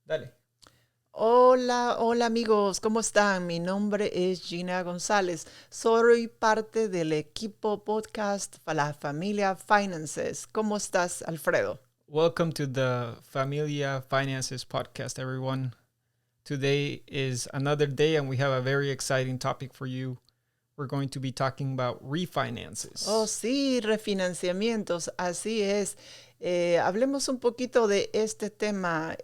Dale. Hola, hola amigos, ¿cómo están? Mi nombre es Elisban Gonzales. Soy parte del equipo podcast La Familia Finances. ¿Cómo estás, Alfredo? Welcome to the Familia Finances podcast, everyone. Today is another day and we have a very exciting topic for you. We're going to be talking about refinances. Oh, sí, refinanciamientos, así es. Hablemos un poquito de este tema.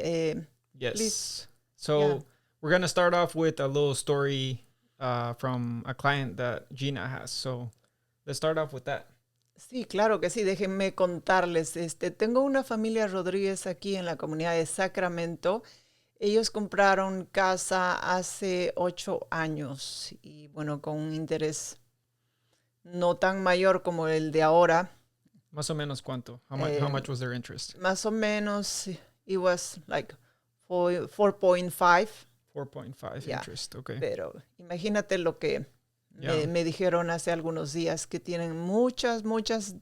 Yes. Please. So Yeah. we're going to start off with a little story from a client that Gina has. So let's start off with that. Sí, claro que sí. Déjenme contarles. Tengo una familia Rodríguez aquí en la comunidad de Sacramento. Ellos compraron casa hace 8 años y bueno, con un interés no tan mayor como el de ahora. Más o menos cuánto? How much was their interest? Más o menos, it was like 4.5. 4.5 Yeah. interest, okay. Pero imagínate lo que Yeah. me dijeron hace algunos días, que tienen muchas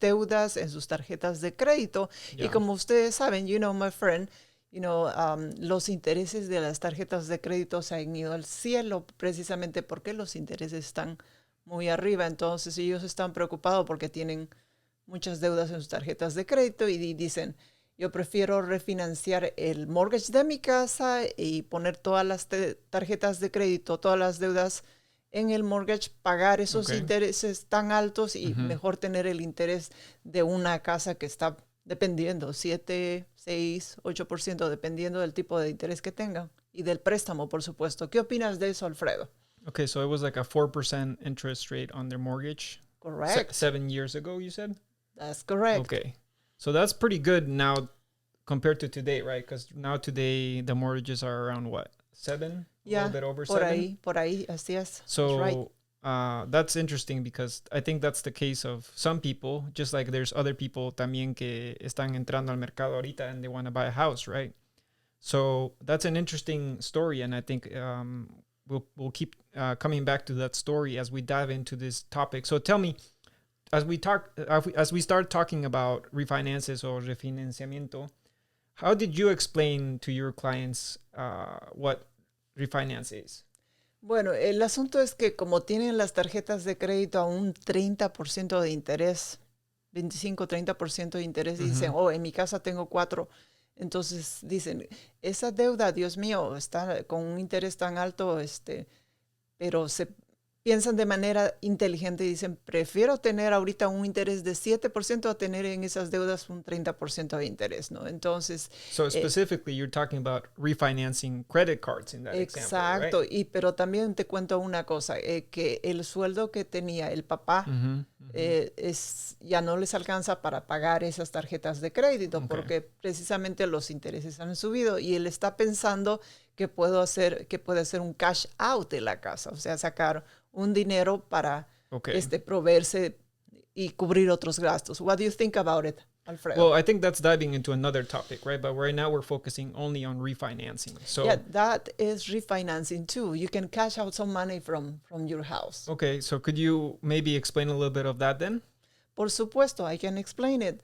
deudas en sus tarjetas de crédito. Yeah. Y como ustedes saben, my friend, los intereses de las tarjetas de crédito se han ido al cielo precisamente porque los intereses están muy arriba. Entonces ellos están preocupados porque tienen muchas deudas en sus tarjetas de crédito y dicen, yo prefiero refinanciar el mortgage de mi casa y poner todas las tarjetas de crédito, todas las deudas en el mortgage, pagar esos intereses tan altos y mejor tener el interés de una casa que está dependiendo, 7, 6, 8%, dependiendo del tipo de interés que tengan y del préstamo, por supuesto. ¿Qué opinas de eso, Alfredo? Okay, so it was like a 4% interest rate on their mortgage. Correct. 7 years ago, you said? That's correct. Okay. So that's pretty good now compared to today, right? Because now today the mortgages are around what? 7? Yeah, a little bit over 7? por ahí, así es. So That's right. That's interesting because I think that's the case of some people, just like there's other people también que están entrando al mercado ahorita and they want to buy a house, right? So that's an interesting story, and I think we'll keep coming back to that story as we dive into this topic. So tell me, as we start talking about refinances or refinanciamiento, how did you explain to your clients what refinance is? Bueno, el asunto es que como tienen las tarjetas de crédito a un 30% de interés, 25-30% de interés, y dicen, en mi casa tengo 4. Entonces dicen, esa deuda, Dios mío, está con un interés tan alto, pero se piensan de manera inteligente y dicen, prefiero tener ahorita un interés de 7% a tener en esas deudas un 30% de interés, ¿no? Entonces... So specifically, you're talking about refinancing credit cards in that example, exacto, right? Pero también te cuento una cosa, que el sueldo que tenía el papá ya no les alcanza para pagar esas tarjetas de crédito, porque precisamente los intereses han subido y él está pensando que puede hacer un cash out de la casa, o sea, sacar un dinero para proveerse y cubrir otros gastos. What do you think about it, Alfredo? Well, I think that's diving into another topic, right? But right now we're focusing only on refinancing. So yeah, that is refinancing too. You can cash out some money from your house. Okay, so could you maybe explain a little bit of that then? Por supuesto, I can explain it.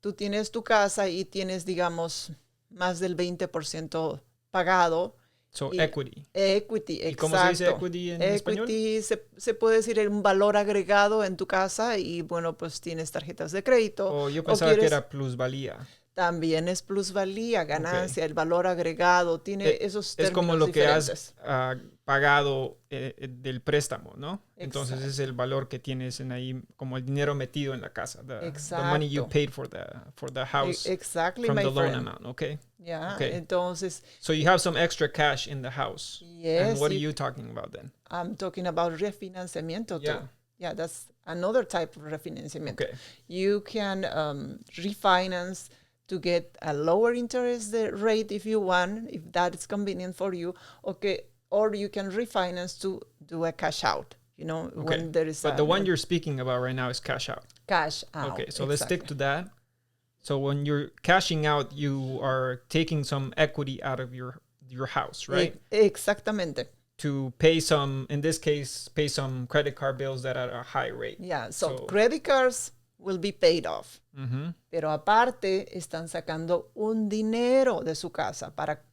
Tú tienes tu casa y tienes, digamos, más del 20% pagado. So equity. Equity, exacto. ¿Y cómo se dice equity en español? Equity se puede decir un valor agregado en tu casa y bueno, pues tienes tarjetas de crédito. Yo pensaba que era plusvalía. También es plusvalía, ganancia, el valor agregado, tiene esos términos. Es como lo diferentes. que has pagado del préstamo, ¿no? Entonces es el valor que tienes en ahí, como el dinero metido en la casa. The money you paid for the house from the loan amount, okay? Yeah, entonces... So you have some extra cash in the house. Yes. And what are you talking about then? I'm talking about refinanciamiento too. Yeah, that's another type of refinanciamiento. Okay. You can refinance to get a lower interest rate if you want, if that is convenient for you. Or you can refinance to do a cash out, when there is But the one you're speaking about right now is cash out. Cash out. Okay, so let's stick to that. So when you're cashing out, you are taking some equity out of your house, right? Exactamente. To pay some, in this case, pay some credit card bills that are at a high rate. Yeah, so credit cards, will be paid off. Pero aparte están sacando un dinero de su casa para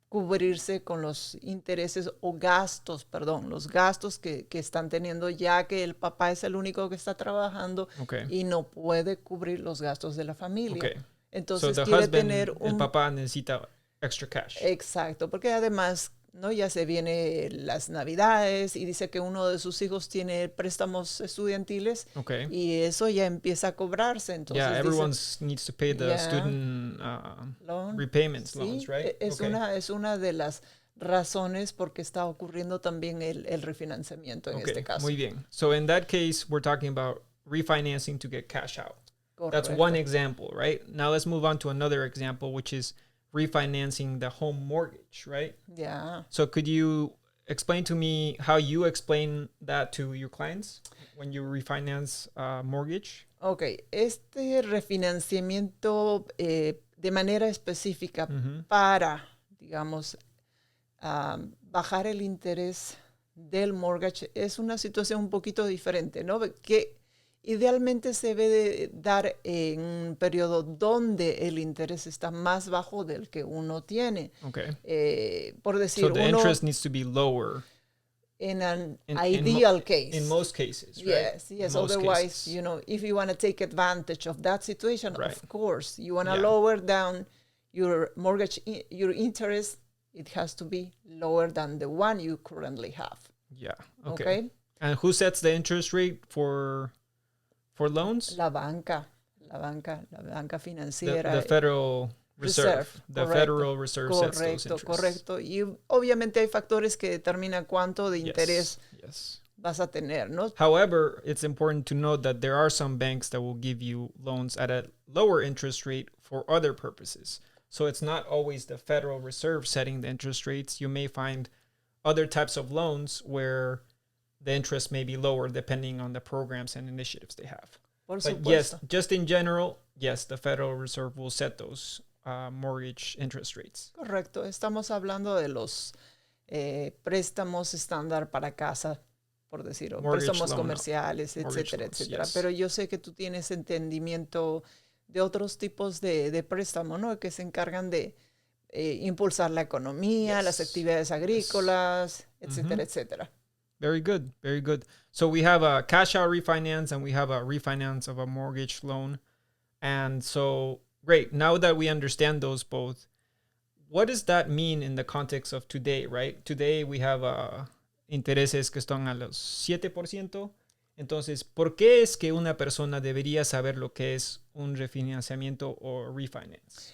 cubrirse con los intereses o gastos, los gastos que están teniendo, ya que el papá es el único que está trabajando y no puede cubrir los gastos de la familia. Entonces so quiere tener el papá necesita extra cash. Exacto, porque además, ¿no? Ya se vienen las Navidades y dice que uno de sus hijos tiene préstamos estudiantiles y eso ya empieza a cobrarse. Entonces everyone needs to pay the student repayments, loans, right? Es una de las razones por qué está ocurriendo también el refinanciamiento en este caso. Muy bien. So in that case, we're talking about refinancing to get cash out. Correcto. That's one example, right? Now let's move on to another example, which is refinancing the home mortgage, right? Yeah. So could you explain to me how you explain that to your clients when you refinance a mortgage? Este refinanciamiento de manera específica para, digamos, bajar el interés del mortgage es una situación un poquito diferente, ¿no? Que idealmente se debe de dar en un periodo donde el interés está más bajo del que uno tiene. Por decir, so the interest needs to be lower. In an ideal case. In most cases, right? Yes. Otherwise, you know, if you want to take advantage of that situation, of course, you want to lower down your mortgage, your interest, it has to be lower than the one you currently have. Yeah. Okay. And who sets the interest rate for loans? La banca financiera. The Federal Reserve. The Federal Reserve sets those interests. Correcto. Y obviamente hay factores que determinan cuánto de interés vas a tener, ¿no? However, it's important to note that there are some banks that will give you loans at a lower interest rate for other purposes. So it's not always the Federal Reserve setting the interest rates. You may find other types of loans where the interest may be lower depending on the programs and initiatives they have. But yes, just in general, yes, the Federal Reserve will set those mortgage interest rates. Correcto. Estamos hablando de los préstamos estándar para casa, por decir, o préstamos comerciales, etcétera, etcétera. Pero yo sé que tú tienes entendimiento de otros tipos de préstamo, ¿no? Que se encargan de impulsar la economía, las actividades agrícolas, etcétera, etcétera. Very good. Very good. So we have a cash out refinance and we have a refinance of a mortgage loan. And so, great. Now that we understand those both, what does that mean in the context of today, right? Today we have intereses que están a los 7%. Entonces, ¿por qué es que una persona debería saber lo que es un refinanciamiento o refinance?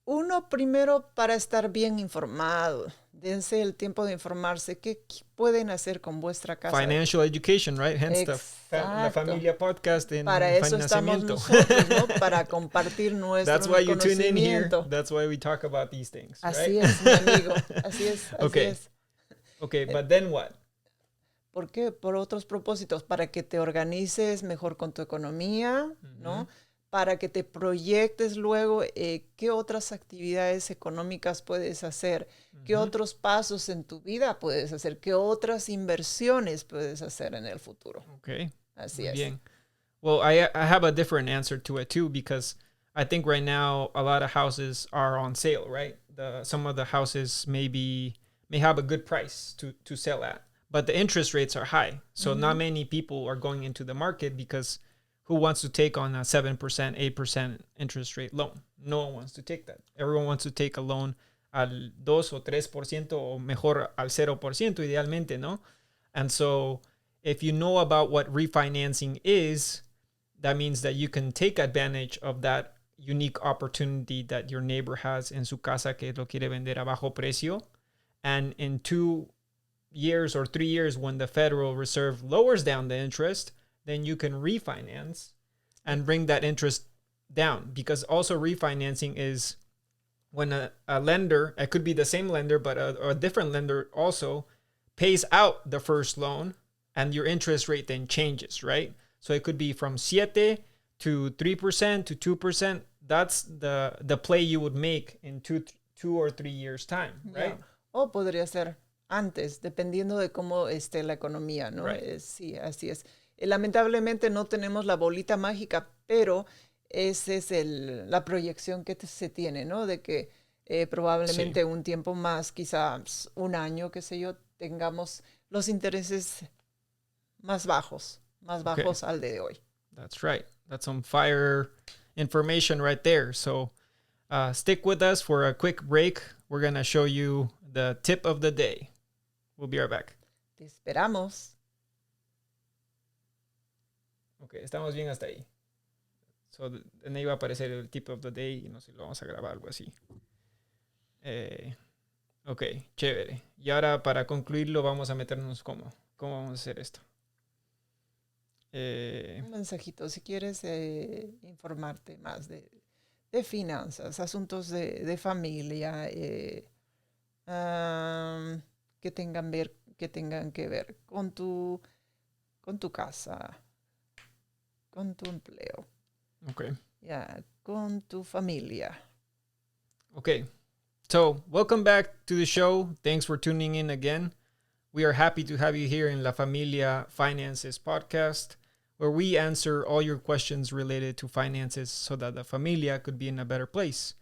Uno, primero, para estar bien informado. Dense el tiempo de informarse. ¿Qué pueden hacer con vuestra casa? Financial education, right? Hence la familia podcast en para eso estamos nosotros, ¿no? Para compartir nuestro That's why you tune in here. conocimiento. That's why we talk about these things, Así right? es, mi amigo. Así es. Okay, but then what? ¿Por qué? Por otros propósitos. Para que te organices mejor con tu economía, ¿no? Para que te proyectes luego qué otras actividades económicas puedes hacer, qué otros pasos en tu vida puedes hacer, qué otras inversiones puedes hacer en el futuro. Okay. Así es. Bien. Well, I have a different answer to it too, because I think right now a lot of houses are on sale, right? Some of the houses may have a good price to sell at, but the interest rates are high. So not many people are going into the market because who wants to take on a 7%, 8% interest rate loan? No one wants to take that. Everyone wants to take a loan al 2 o 3% o mejor al 0% idealmente, ¿no? And so if you know about what refinancing is, that means that you can take advantage of that unique opportunity that your neighbor has en su casa que lo quiere vender a bajo precio. And in 2 years or 3 years, when the Federal Reserve lowers down the interest, then you can refinance and bring that interest down. Because also refinancing is when a lender, it could be the same lender, but a different lender also pays out the first loan and your interest rate then changes, right? So it could be from 7 to 3% to 2%. That's the play you would make in 2 or 3 years time, right? Yeah. O podría ser antes, dependiendo de cómo esté la economía, ¿no? Right. Sí, así es. Lamentablemente no tenemos la bolita mágica, pero esa es la proyección que se tiene, ¿no? De que Sí. probablemente un tiempo más, quizás un año, qué sé yo, tengamos los intereses más Okay. bajos al de hoy. That's right. That's some fire information right there. So stick with us for a quick break. We're going to show you the tip of the day. We'll be right back. Te esperamos. Ok, estamos bien hasta ahí. So, en ahí va a aparecer el tip of the day y no sé si lo vamos a grabar algo así. Ok, chévere. Y ahora para concluirlo vamos a meternos cómo vamos a hacer esto. Un mensajito, si quieres informarte más de finanzas, asuntos de familia, que tengan que ver con tu casa, con tu empleo, Okay. con tu familia. Okay. So, welcome back to the show. Thanks for tuning in again. We are happy to have you here in La Familia Finances podcast, where we answer all your questions related to finances so that the familia could be in a better place.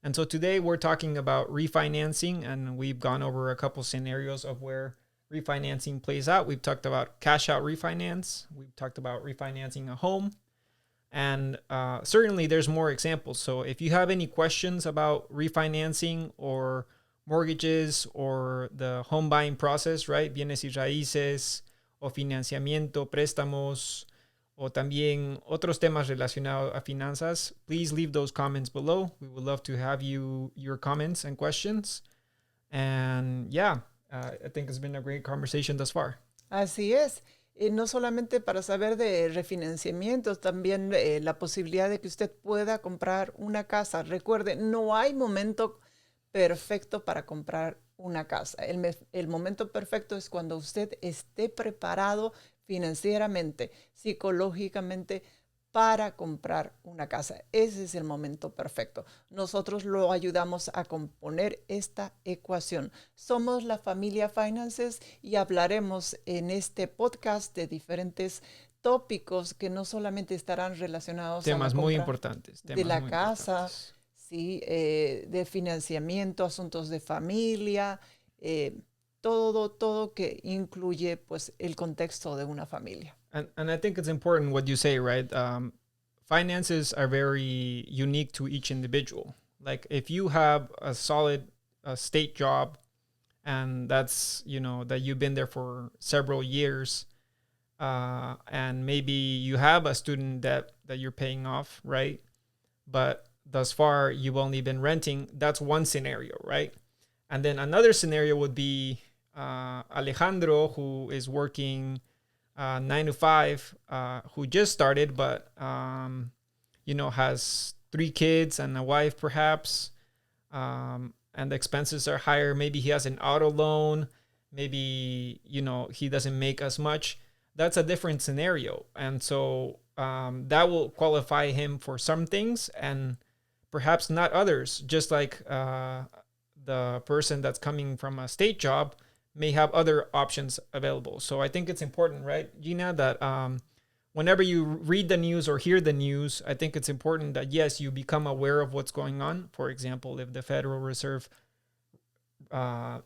And so today we're talking about refinancing, and we've gone over a couple scenarios of where refinancing plays out. We've talked about cash out refinance. We've talked about refinancing a home. And certainly there's more examples. So if you have any questions about refinancing or mortgages or the home buying process, right? Bienes y raíces o financiamiento, préstamos o también otros temas relacionados a finanzas, please leave those comments below. We would love to have your comments and questions. And yeah, I think it's been a great conversation thus far. Así es. No solamente para saber de refinanciamientos, también la posibilidad de que usted pueda comprar una casa. Recuerde, no hay momento perfecto para comprar una casa. El momento perfecto es cuando usted esté preparado financieramente, psicológicamente, para comprar una casa. Ese es el momento perfecto. Nosotros lo ayudamos a componer esta ecuación. Somos la familia Finances y hablaremos en este podcast de diferentes tópicos que no solamente estarán relacionados a la Temas muy compra importantes, de temas la muy casa, importantes. ¿sí? De financiamiento, asuntos de familia, todo que incluye pues, el contexto de una familia. And I think it's important what you say, right? Finances are very unique to each individual. Like if you have a solid state job and that's, that you've been there for several years, and maybe you have a student debt that you're paying off, right? But thus far you've only been renting. That's one scenario, right? And then another scenario would be Alejandro, who is working 9 to 5, who just started, but has 3 kids and a wife, perhaps, and the expenses are higher. Maybe he has an auto loan. Maybe he doesn't make as much. That's a different scenario, and so that will qualify him for some things and perhaps not others. Just like the person that's coming from a state job may have other options available. So I think it's important, right, Gina, that whenever you read the news or hear the news, I think it's important that, yes, you become aware of what's going on. For example, if the Federal Reserve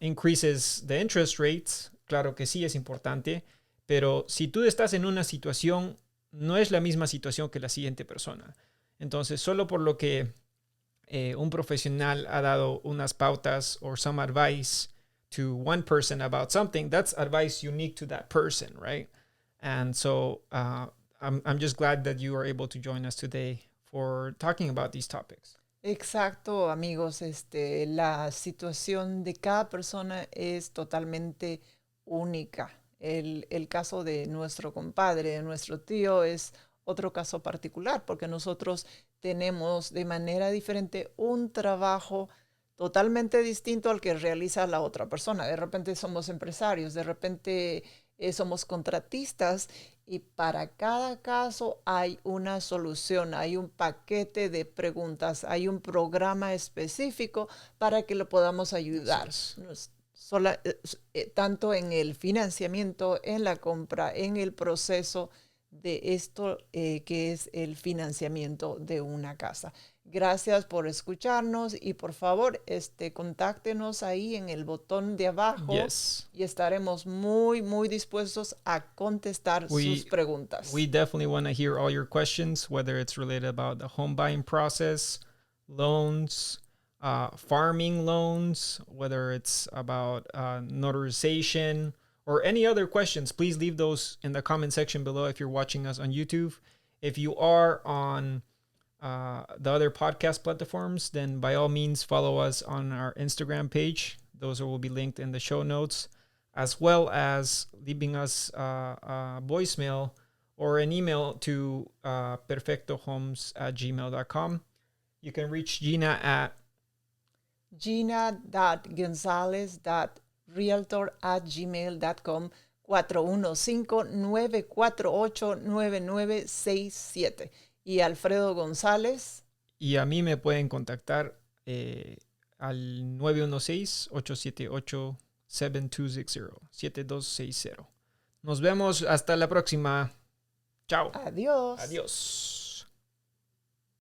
increases the interest rates, claro que sí, es importante, pero si tú estás en una situación, no es la misma situación que la siguiente persona. Entonces, solo por lo que un profesional ha dado unas pautas or some advice to one person about something, that's advice unique to that person, right? And so I'm just glad that you are able to join us today for talking about these topics. Exacto, amigos. La situación de cada persona es totalmente única. El caso de nuestro compadre, de nuestro tío, es otro caso particular porque nosotros tenemos de manera diferente un trabajo totalmente distinto al que realiza la otra persona. De repente somos empresarios, de repente somos contratistas y para cada caso hay una solución, hay un paquete de preguntas, hay un programa específico para que lo podamos ayudar. Tanto en el financiamiento, en la compra, en el proceso de esto que es el financiamiento de una casa. Gracias por escucharnos y por favor, contáctenos ahí en el botón de abajo Yes. y estaremos muy, muy dispuestos a contestar sus preguntas. We definitely want to hear all your questions, whether it's related about the home buying process, loans, farming loans, whether it's about notarization, or any other questions. Please leave those in the comment section below if you're watching us on YouTube. If you are on the other podcast platforms, then by all means follow us on our Instagram page. Those will be linked in the show notes, as well as leaving us a voicemail or an email to perfectohomes@gmail.com. You can reach Gina at gina.gonzalez.realtor@gmail.com 415-948-9967. Y Alfredo González. Y a mí me pueden contactar al 916-878-7260. Nos vemos hasta la próxima. Chao. Adiós. Adiós.